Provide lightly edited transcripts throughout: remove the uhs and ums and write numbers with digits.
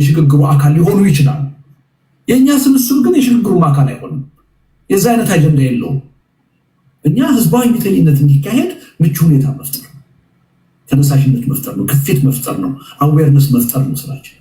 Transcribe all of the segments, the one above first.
የሽግግሩ አካል ሊሆኑ ይችላሉ። የእኛ ስብስብ ግን የሽግግሩ አካል አይሆንም። የዛ አይነት አጀንዳ የለውም። እኛ ህዝባዊ እምቢተኝነት እንዲካሄድ ምቹ ሁኔታ መፍጠር ነው፣ ተነሳሽነት መፍጠር ነው፣ ግፊት መፍጠር ነው፣ አዌርነስ መፍጠር ነው ስራችን።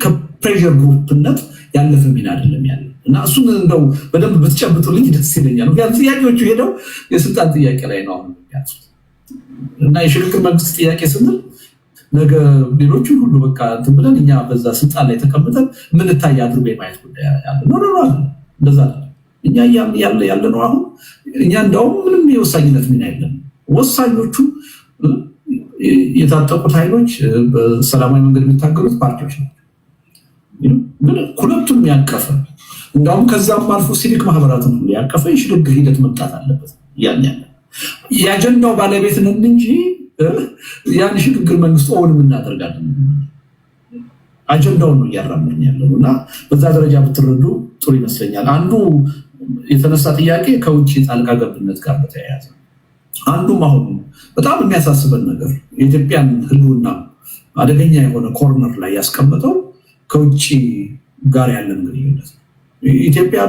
ከፕሬዠር ግሩፕነት ያለፈ ሚና አይደለም ያለ እና እሱን እንደው በደንብ ብትጨብጡልኝ ደስ ይለኛል። ምክንያቱም ጥያቄዎቹ ሄደው የስልጣን ጥያቄ ላይ ነው አሁን እና የሽግግር መንግስት ጥያቄ ስንል ነገ ሌሎቹን ሁሉ በቃ እንትን ብለን እኛ በዛ ስልጣን ላይ ተቀምጠን ምንታይ አድርጎ የማየት ጉዳይ ያለ ነው። እንደዛ እኛ ያለ ነው። አሁን እኛ እንደውም ምንም የወሳኝነት ሚና የለም። ወሳኞቹ የታጠቁት ኃይሎች፣ በሰላማዊ መንገድ የሚታገሉት ፓርቲዎች ናቸው። ግን ሁለቱም ያቀፈ እንደውም ከዛም አልፎ ሲቪክ ማህበራትን ሁሉ ያቀፈ የሽግግር ሂደት መምጣት አለበት። ያለ የአጀንዳው ባለቤት ነን እንጂ ያን ሽግግር መንግስት ኦን የምናደርጋለን አጀንዳውን ነው እያራምድን ያለው እና በዛ ደረጃ ብትረዱ ጥሩ ይመስለኛል። አንዱ የተነሳ ጥያቄ ከውጭ ጣልቃ ገብነት ጋር በተያያዘ አንዱም አሁን በጣም የሚያሳስበን ነገር የኢትዮጵያን ህልውና አደገኛ የሆነ ኮርነር ላይ ያስቀመጠው ከውጭ ጋር ያለን ግንኙነት ነው። ኢትዮጵያ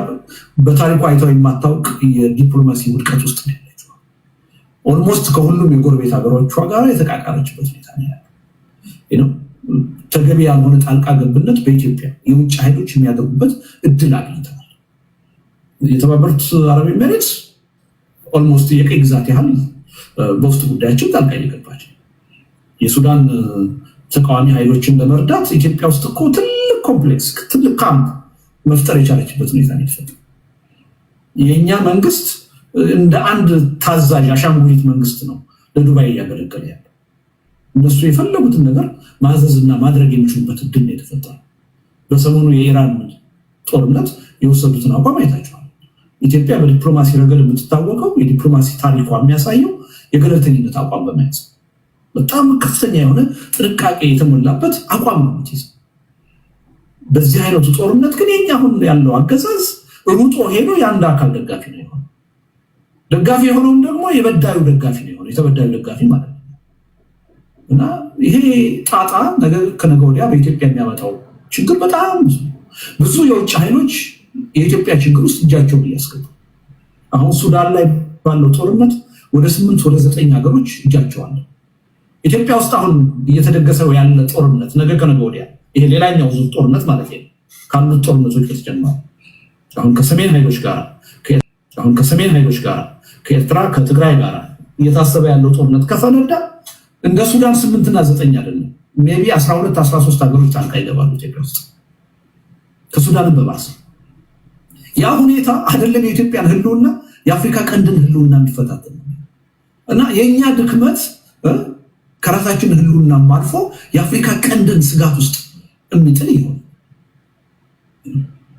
በታሪኳ አይታው የማታውቅ የዲፕሎማሲ ውድቀት ውስጥ ነው ያለችው። ኦልሞስት ከሁሉም የጎረቤት ሀገሮቿ ጋር የተቃቃረችበት ሁኔታ ነው ያለው። ተገቢ ያልሆነ ጣልቃ ገብነት በኢትዮጵያ የውጭ ኃይሎች የሚያደርጉበት እድል አግኝተናል። የተባበሩት አረብ ኤሚሬትስ ኦልሞስት የቀይ ግዛት ያህል በውስጥ ጉዳያችን ጣልቃ እየገባች፣ የሱዳን ተቃዋሚ ኃይሎችን ለመርዳት ኢትዮጵያ ውስጥ እኮ ትልቅ ኮምፕሌክስ ትልቅ ካምፕ መፍጠር የቻለችበት ሁኔታ ነው የተፈጠረው። የእኛ መንግስት እንደ አንድ ታዛዥ አሻንጉሊት መንግስት ነው ለዱባይ እያገለገለ ያለ። እነሱ የፈለጉትን ነገር ማዘዝና ማድረግ የሚችሉበት እድል ነው የተፈጠረው። በሰሞኑ የኢራን ጦርነት የወሰዱትን አቋም አይታችኋል። ኢትዮጵያ በዲፕሎማሲ ረገድ የምትታወቀው የዲፕሎማሲ ታሪኳ የሚያሳየው የገለልተኝነት አቋም በመያዝ በጣም ከፍተኛ የሆነ ጥንቃቄ የተሞላበት አቋም ነው የምትይዘው። በዚህ አይነቱ ጦርነት ግን የኛ አሁን ያለው አገዛዝ ሩጦ ሄዶ የአንድ አካል ደጋፊ ነው የሆነው። ደጋፊ የሆነውም ደግሞ የበዳዩ ደጋፊ ነው የሆነው፣ የተበዳዩ ደጋፊ ማለት ነው። እና ይሄ ጣጣ ከነገ ወዲያ በኢትዮጵያ የሚያመጣው ችግር በጣም ብዙ የውጭ ኃይሎች የኢትዮጵያ ችግር ውስጥ እጃቸውን እያስገቡ አሁን ሱዳን ላይ ባለው ጦርነት ወደ 8 ወደ 9 ሀገሮች እጃቸው አለ። ኢትዮጵያ ውስጥ አሁን እየተደገሰው ያለ ጦርነት ነገ ከነገ ወዲያ ይሄ ሌላኛው ዙር ጦርነት ማለት ነው ካሉት ጦርነቶች የተጀመረ አሁን ከሰሜን ኃይሎች ጋር ከኤርትራ ከትግራይ ጋር እየታሰበ ያለው ጦርነት ከፈነዳ እንደ ሱዳን 8 እና 9 አይደለም ሜይ ቢ 12 13 ሀገሮች ጣልቃ ይገባሉ ኢትዮጵያ ውስጥ ከሱዳንም በባሰ። ያ ሁኔታ አይደለም የኢትዮጵያን ህልውና የአፍሪካ ቀንድን ህልውና እንዲፈታተን እና የኛ ድክመት ከራሳችን ህልውና አልፎ የአፍሪካ ቀንድን ስጋት ውስጥ የሚጥል ይሆን።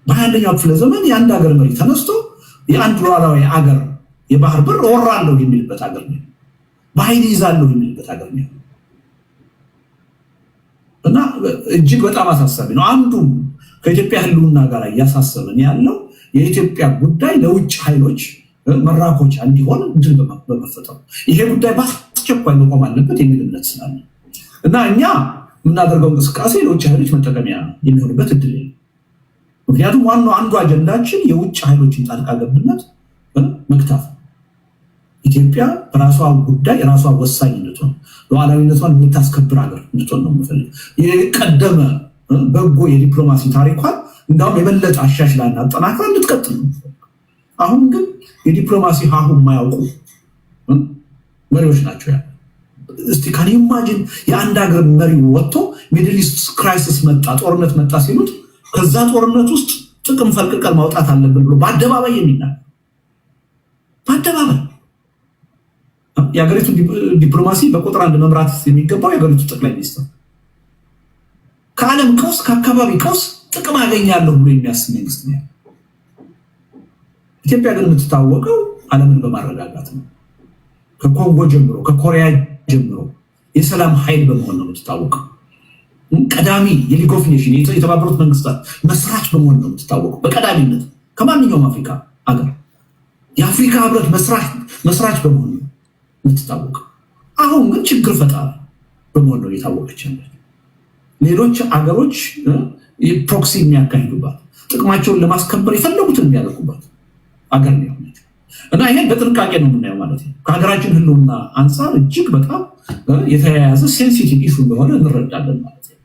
በ21ኛው ክፍለ ዘመን የአንድ ሀገር መሪ ተነስቶ የአንድ ሉዓላዊ ሀገር የባህር በር ወራለሁ የሚልበት ሀገር ነው፣ በኃይል ይዛለሁ የሚልበት ሀገር ነው እና እጅግ በጣም አሳሳቢ ነው። አንዱም ከኢትዮጵያ ህልውና ጋር እያሳሰበን ያለው የኢትዮጵያ ጉዳይ ለውጭ ኃይሎች መራኮቻ እንዲሆን ድል በመፈጠሩ ይሄ ጉዳይ በአስቸኳይ መቆም አለበት የሚል እምነት ስላለ እና እኛ የምናደርገው እንቅስቃሴ ለውጭ ኃይሎች መጠቀሚያ የሚሆንበት እድል የለም። ምክንያቱም አንዱ አጀንዳችን የውጭ ኃይሎችን ጣልቃ ገብነት መግታት፣ ኢትዮጵያ በራሷ ጉዳይ የራሷ ወሳኝነቷን ሉዓላዊነቷን የምታስከብር ሀገር እንድትሆን ነው የምፈልግ። የቀደመ በጎ የዲፕሎማሲ ታሪኳን እንዳውም የበለጠ አሻሽላና አጠናክራ እንድትቀጥል ነው። አሁን ግን የዲፕሎማሲ ሀሁ የማያውቁ መሪዎች ናቸው ያለ። እስቲ ካን ኢማጂን የአንድ ሀገር መሪ ወጥቶ ሚድል ኢስት ክራይሲስ መጣ፣ ጦርነት መጣ ሲሉት ከዛ ጦርነት ውስጥ ጥቅም ፈልቅቀን ማውጣት አለብን ብሎ በአደባባይ የሚናገር በአደባባይ የሀገሪቱ ዲፕሎማሲ በቁጥር 1 መምራት የሚገባው የሀገሪቱ ጠቅላይ ሚኒስትር ከዓለም ቀውስ ከአካባቢ ቀውስ ጥቅም አገኛለሁ ብሎ የሚያስብ መንግስት ነው። ኢትዮጵያ ግን የምትታወቀው ዓለምን በማረጋጋት ነው። ከኮንጎ ጀምሮ ከኮሪያ ጀምሮ የሰላም ኃይል በመሆን ነው የምትታወቀው። ቀዳሚ የሊግ ኦፍ ኔሽን የተባበሩት መንግስታት መስራች በመሆን ነው የምትታወቀው በቀዳሚነት ከማንኛውም አፍሪካ ሀገር። የአፍሪካ ህብረት መስራች በመሆን ነው የምትታወቀው። አሁን ግን ችግር ፈጣሪ በመሆን ነው የታወቀች ያለች ሌሎች አገሮች ፕሮክሲ የሚያካሂዱባት ጥቅማቸውን ለማስከበር የፈለጉትን የሚያደርጉባት አገር ነው እና ይሄን በጥንቃቄ ነው የምናየው ማለት ነው። ከሀገራችን ህልውና አንጻር እጅግ በጣም የተያያዘ ሴንሲቲቭ ኢሹ እንደሆነ እንረዳለን ማለት ነው።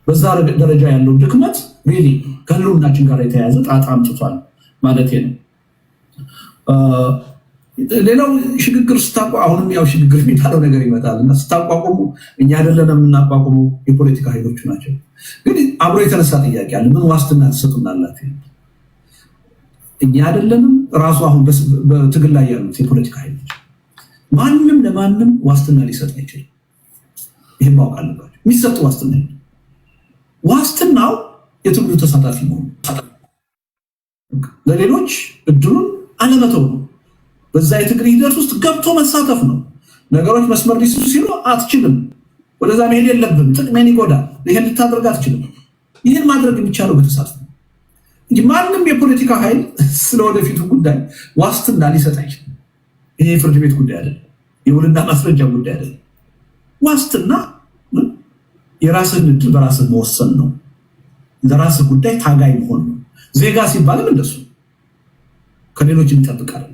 በዛ ደረጃ ያለው ድክመት ሪሊ ከህልውናችን ጋር የተያያዘ ጣጣ አምጥቷል ማለት ነው። ሌላው ሽግግር አሁንም ያው ሽግግር የሚባለው ነገር ይመጣል እና ስታቋቁሙ እኛ አይደለንም የምናቋቁመው የፖለቲካ ኃይሎቹ ናቸው። ግን አብሮ የተነሳ ጥያቄ አለ። ምን ዋስትና ትሰጡናላችሁ? እኛ አይደለንም ራሱ አሁን በትግል ላይ ያሉት የፖለቲካ ኃይሎች ማንም ለማንም ዋስትና ሊሰጥ አይችልም። ይህም ማወቅ አለባቸው። የሚሰጡ ዋስትናው የትግሉ ተሳታፊ መሆኑ፣ ለሌሎች እድሉን አለመተው ነው። በዛ የትግል ሂደት ውስጥ ገብቶ መሳተፍ ነው። ነገሮች መስመር ሊስቱ ሲሉ አትችልም፣ ወደዛ መሄድ የለብም፣ ጥቅሜን ይጎዳል፣ ይሄን ልታደርግ አትችልም። ይህን ማድረግ የሚቻለው በተሳትፎ እንጂ ማንም የፖለቲካ ኃይል ስለወደፊቱ ጉዳይ ዋስትና ሊሰጥ አይችልም። ይሄ የፍርድ ቤት ጉዳይ አይደለም፣ የውልና ማስረጃ ጉዳይ አይደለም። ዋስትና የራስህን እድል በራስህ መወሰን ነው። ለራስህ ጉዳይ ታጋይ መሆን ነው። ዜጋ ሲባልም እንደሱ ከሌሎች ይጠብቃል።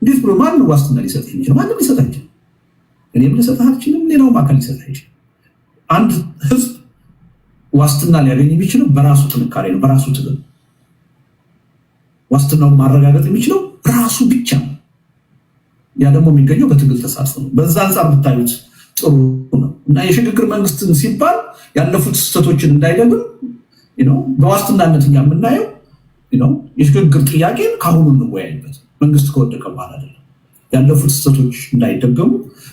እንዴት ብሎ ማንም ዋስትና ሊሰጥ ይችላል? ማንም ሊሰጥ አይችልም። እኔም ልሰጥ አልችልም፣ ሌላውም አካል ሊሰጥ አይችልም። አንድ ህዝብ ዋስትና ሊያገኝ የሚችለው በራሱ ጥንካሬ ነው፣ በራሱ ትግል። ዋስትናውን ማረጋገጥ የሚችለው ራሱ ብቻ ነው። ያ ደግሞ የሚገኘው በትግል ተሳትፎ ነው። በዛ አንጻር ብታዩት ጥሩ ነው እና የሽግግር መንግስትን ሲባል ያለፉት ስህተቶችን እንዳይደግም በዋስትናነት እኛ የምናየው የሽግግር ጥያቄን ከአሁኑ እንወያይበት። መንግስት ከወደቀ በኋላ አይደለም። ያለፉት ስህተቶች እንዳይደገሙ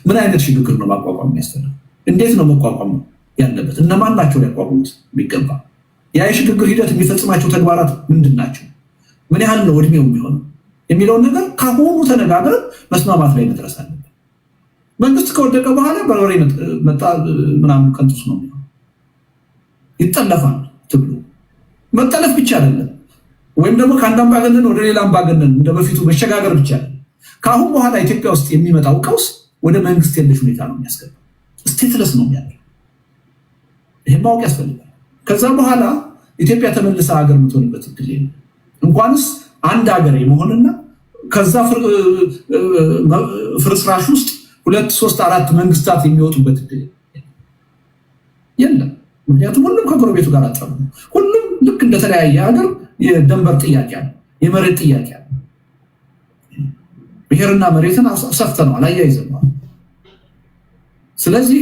ምን አይነት ሽግግር ነው ማቋቋም የሚያስፈልግ? እንዴት ነው መቋቋም ያለበት? እነማን ናቸው ሊያቋቁሙት የሚገባ? ያ የሽግግር ሂደት የሚፈጽማቸው ተግባራት ምንድን ናቸው? ምን ያህል ነው እድሜው የሚሆነው የሚለውን ነገር ከአሁኑ ተነጋግረን መስማማት ላይ መድረስ አለበት። መንግስት ከወደቀ በኋላ በወሬ መጣ ምናምን ቀንጥስ ነው የሚሆነው። ይጠለፋል። ትብሉ መጠለፍ ብቻ አይደለም፣ ወይም ደግሞ ከአንድ አምባገነን ወደ ሌላ አምባገነን እንደበፊቱ መሸጋገር ብቻ አይደለም። ከአሁን በኋላ ኢትዮጵያ ውስጥ የሚመጣው ቀውስ ወደ መንግስት የለሽ ሁኔታ ነው የሚያስገባው። ስቴትለስ ነው የሚያደርገው። ይህም ማወቅ ያስፈልጋል። ከዛ በኋላ ኢትዮጵያ ተመልሳ ሀገር የምትሆንበት እድል የለም። እንኳንስ አንድ ሀገር የመሆንና ከዛ ፍርስራሽ ውስጥ 2፣ 3፣ 4 መንግስታት የሚወጡበት እድል የለም። ምክንያቱም ሁሉም ከጎረቤቱ ጋር አጠሩ። ሁሉም ልክ እንደተለያየ ሀገር የደንበር ጥያቄ አለ፣ የመሬት ጥያቄ አለ። ብሔርና መሬትን ሰፍተነዋል፣ አያይዘነዋል። ስለዚህ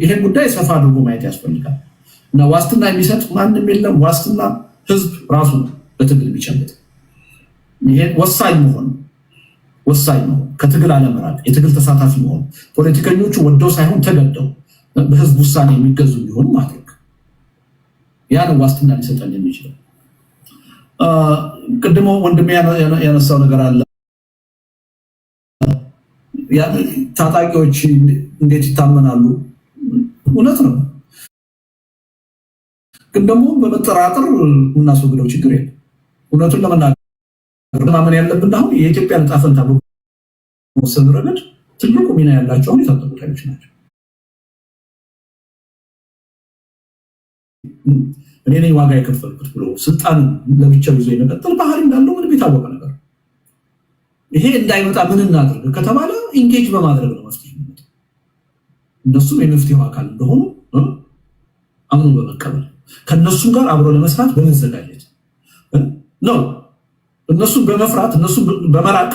ይሄን ጉዳይ ሰፋ አድርጎ ማየት ያስፈልጋል እና ዋስትና የሚሰጥ ማንም የለም። ዋስትና ህዝብ ራሱ ነው በትግል የሚጨምጥ። ይሄን ወሳኝ መሆን ከትግል አለመራቅ፣ የትግል ተሳታፊ መሆን፣ ፖለቲከኞቹ ወደው ሳይሆን ተገደው በህዝብ ውሳኔ የሚገዙ እንዲሆኑ ማድረግ፣ ያን ዋስትና ሊሰጠን የሚችለው። ቅድሞ ወንድሜ ያነሳው ነገር አለ። ታጣቂዎች እንዴት ይታመናሉ? እውነት ነው፣ ግን ደግሞ በመጠራጠር የምናስወግደው ችግር የለም። እውነቱን ለመናገር ማመን ያለብን አሁን የኢትዮጵያ ዕጣ ፈንታ በመወሰን ረገድ ትልቁ ሚና ያላቸው አሁን የታጠቁት ኃይሎች ናቸው። እኔ ነኝ ዋጋ የከፈልኩት ብሎ ስልጣን ለብቻው ይዞ የመቀጠል ባህሪ እንዳለው ምንም የታወቀ ነገር። ይሄ እንዳይመጣ ምን እናድርግ ከተባለ ኢንጌጅ በማድረግ ነው መፍትሄ የሚመጣው። እነሱም የመፍትሄው አካል እንደሆኑ አምኖ በመቀበል ከእነሱም ጋር አብሮ ለመስራት በመዘጋጀት ነው። እነሱን በመፍራት እነሱን በመራቅ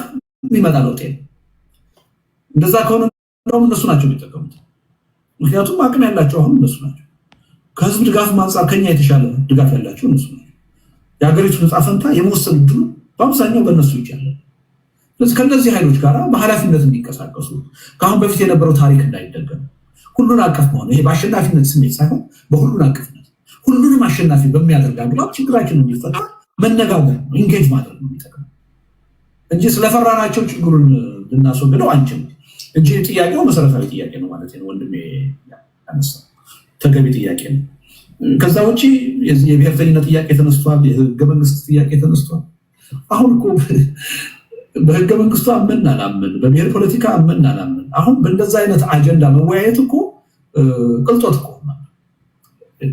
የሚመጣ ለውጥ የለም። እንደዛ ከሆነ እንደውም እነሱ ናቸው የሚጠቀሙት። ምክንያቱም አቅም ያላቸው አሁን እነሱ ናቸው። ከህዝብ ድጋፍ አንጻር ከኛ የተሻለ ድጋፍ ያላቸው እነሱ ናቸው። የሀገሪቱን ዕጣ ፈንታ የመወሰን ዕድሉ በአብዛኛው በእነሱ ይቻላል። ስለዚህ ከእነዚህ ኃይሎች ጋር በኃላፊነት እንዲንቀሳቀሱ፣ ከአሁን በፊት የነበረው ታሪክ እንዳይደገም ሁሉን አቀፍ መሆን፣ ይሄ በአሸናፊነት ስሜት ሳይሆን በሁሉን አቀፍነት ሁሉንም አሸናፊ በሚያደርግ አግባብ ችግራችን እንዲፈታ መነጋገር ነው፣ ኢንጌጅ ማድረግ ነው የሚጠቅመው እንጂ ስለፈራናቸው ችግሩን ልናስወግደው አንችልም እንጂ ጥያቄው መሰረታዊ ጥያቄ ነው ማለት ነው። ወንድሜ ያነሳው ተገቢ ጥያቄ ነው። ከዛ ውጭ የብሔርተኝነት ጥያቄ ተነስቷል፣ የህገ መንግስት ጥያቄ ተነስቷል። አሁን እኮ በህገ መንግስቱ አመን አላመን፣ በብሔር ፖለቲካ አመን አላመን፣ አሁን በእንደዛ አይነት አጀንዳ መወያየት እኮ ቅልጦት እኮ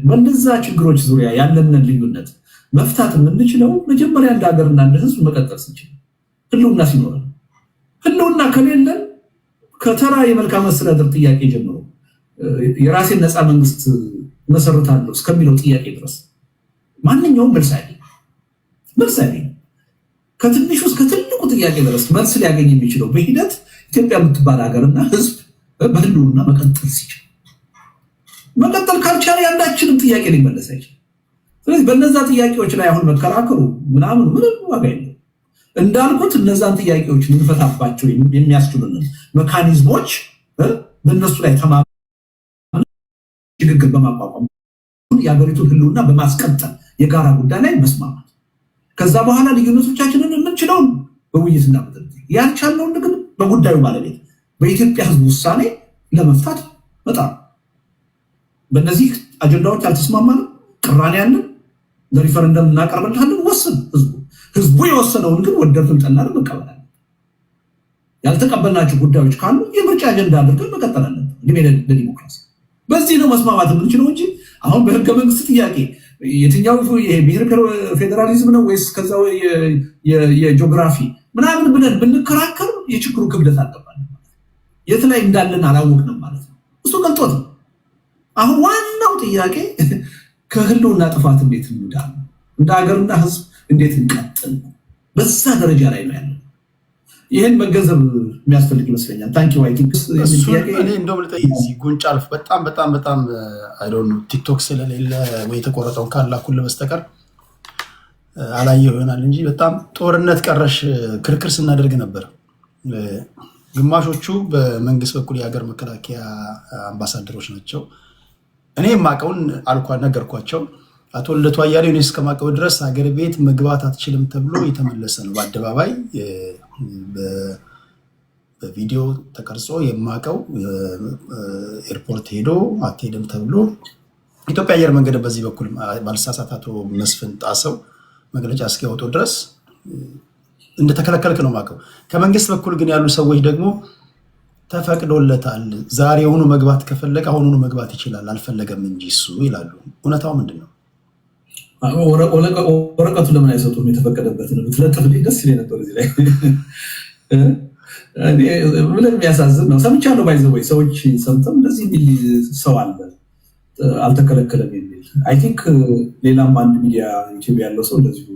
በእነዛ ችግሮች ዙሪያ ያለንን ልዩነት መፍታት የምንችለው መጀመሪያ እንደ ሀገርና እንደ ህዝብ መቀጠል ስንችል ህልውና ሲኖረን። ህልውና ከሌለን ከተራ የመልካም አስተዳደር ጥያቄ ጀምሮ የራሴን ነፃ መንግስት መሰረታለሁ እስከሚለው ጥያቄ ድረስ ማንኛውም መልስ አይደለም። ከትንሹ እስከ ትልቁ ጥያቄ ድረስ መልስ ሊያገኝ የሚችለው በሂደት ኢትዮጵያ የምትባል ሀገርና ህዝብ በህልውና መቀጠል ሲችል፣ መቀጠል ካልቻለ ያንዳችንም ጥያቄ ሊመለስ አይችልም። ስለዚህ በእነዛ ጥያቄዎች ላይ አሁን መከራከሩ ምናምን ምንም ዋጋ የለም። እንዳልኩት እነዛን ጥያቄዎች ልንፈታባቸው የሚያስችሉን መካኒዝሞች በእነሱ ላይ ተማምነን ሽግግር በማቋቋም የሀገሪቱን ህልውና በማስቀጠል የጋራ ጉዳይ ላይ መስማማት፣ ከዛ በኋላ ልዩነቶቻችንን የምንችለውን በውይይትና በድርድር ያልቻልነውን ግን በጉዳዩ ባለቤት በኢትዮጵያ ህዝብ ውሳኔ ለመፍታት በጣም በእነዚህ አጀንዳዎች አልተስማማንም፣ ቅራኔ ያለን ለሪፈረንደም እናቀርብልሃለን። ወስን ህዝቡ የወሰነውን ግን ወደድንም ጠላንም መቀበላለን። ያልተቀበልናቸው ጉዳዮች ካሉ የምርጫ አጀንዳ አድርገን መቀጠል አለብን። ለዲሞክራሲ በዚህ ነው መስማማት የምንችለው እንጂ አሁን በህገ መንግስት ጥያቄ የትኛው ብሔር ፌዴራሊዝም ነው ወይስ ከዛው የጂኦግራፊ ምናምን ብለን ብንከራከር የችግሩ ክብደት አልገባንም፣ የት ላይ እንዳለን አላወቅንም ማለት ነው። እሱ ቀልጦት ነው። አሁን ዋናው ጥያቄ ከህልውና ጥፋት እንዴት እንዳለ እንደ ሀገርና ህዝብ እንዴት እንቀጥል ነው። በዛ ደረጃ ላይ ነው ያለው። ይህን መገንዘብ የሚያስፈልግ ይመስለኛል። ታንኪ እኔ እንደውም ጉንጭ አልፍ በጣም አይ ዶንት ኖ ቲክቶክ ስለሌለ ወይ የተቆረጠውን ካላኩልህ በስተቀር አላየው ይሆናል እንጂ በጣም ጦርነት ቀረሽ ክርክር ስናደርግ ነበር። ግማሾቹ በመንግስት በኩል የሀገር መከላከያ አምባሳደሮች ናቸው። እኔ የማውቀውን ነገርኳቸው። አቶ ልደቱ አያሌው እኔ እስከማውቀው ድረስ ሀገር ቤት መግባት አትችልም ተብሎ የተመለሰ ነው። በአደባባይ በቪዲዮ ተቀርጾ የማውቀው ኤርፖርት ሄዶ አትሄድም ተብሎ ኢትዮጵያ አየር መንገድ በዚህ በኩል ባልሳሳት አቶ መስፍን ጣሰው መግለጫ እስኪያወጡ ድረስ እንደተከለከልክ ነው የማውቀው። ከመንግስት በኩል ግን ያሉ ሰዎች ደግሞ ተፈቅዶለታል፣ ዛሬውኑ መግባት ከፈለገ አሁኑኑ መግባት ይችላል፣ አልፈለገም እንጂ እሱ ይላሉ። እውነታው ምንድን ነው? ወረቀቱ ለምን አይሰጡም? የተፈቀደበት ነው ብትለጥፍልኝ ደስ ይለኝ ነበር። እዚህ ላይ ምንም የሚያሳዝን ነው። ሰምቻለሁ። ባይዘወይ ሰዎች ሰምተው እንደዚህ የሚል ሰው አለ አልተከለከለም የሚል አይ ቲንክ ሌላም አንድ ሚዲያ ዩቲዩብ ያለው ሰው እንደዚሁ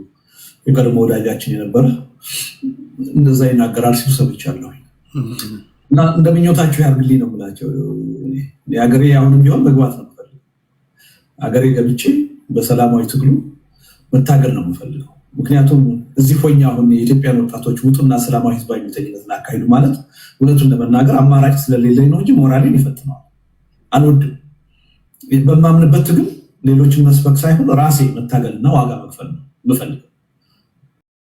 የቀድሞ ወዳጃችን የነበረ እንደዛ ይናገራል ሲሉ ሰምቻለሁ። እና እንደምኞታቸው ያርግልኝ ነው የምላቸው። የሀገሬ አሁንም ቢሆን መግባት ነው የምፈልገው። ሀገሬ ገብቼ በሰላማዊ ትግሉ መታገል ነው የምፈልገው። ምክንያቱም እዚህ ሆኜ አሁን የኢትዮጵያን ወጣቶች ውጡና ሰላማዊ ህዝባዊ እምቢተኝነትን አካሂዱ ማለት እውነቱን ለመናገር አማራጭ ስለሌለኝ ነው እንጂ ሞራሌን ይፈትነዋል። አልወድም። በማምንበት ትግል ሌሎችን መስበክ ሳይሆን ራሴ መታገልና ዋጋ መክፈል ነው የምፈልገው።